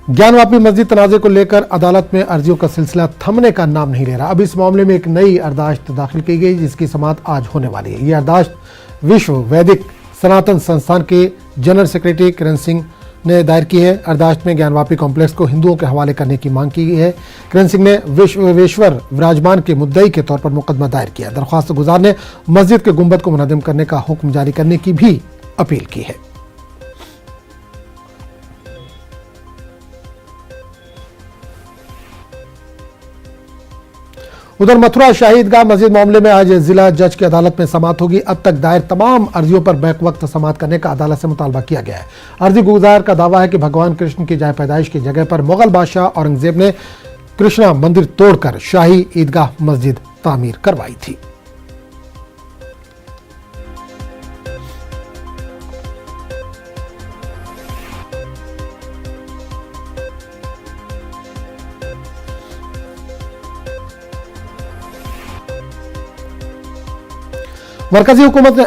ज्ञानवापी मस्जिद तनाजे को लेकर अदालत में अर्जियों का सिलसिला थमने का नाम नहीं ले रहा। अब इस मामले में एक नई अर्दाश्त दाखिल की गई, जिसकी समाअत आज होने वाली है। यह अर्दाश्त विश्व वैदिक सनातन संस्थान के जनरल सेक्रेटरी किरण सिंह ने दायर की है। अर्दाश्त में ज्ञानवापी कॉम्प्लेक्स को हिंदुओं के हवाले करने की मांग की गई है। किरण सिंह ने विश्वेश्वर विराजमान के मुद्दई के तौर पर मुकदमा दायर किया। दरख्वास्त गुजार ने मस्जिद के गुंबद को मुनहदम करने का हुक्म जारी करने की भी अपील की है। उधर मथुरा शाही ईदगाह मस्जिद मामले में आज जिला जज की अदालत में समाअत होगी। अब तक दायर तमाम अर्जियों पर बैक वक्त समाअत करने का अदालत से मुतालबा किया गया है। अर्जी गुजार का दावा है कि भगवान कृष्ण की जाय पैदाइश की जगह पर मुगल बादशाह औरंगजेब ने कृष्णा मंदिर तोड़कर शाही ईदगाह मस्जिद तामीर करवाई थी। मरकजी हुकूमत ने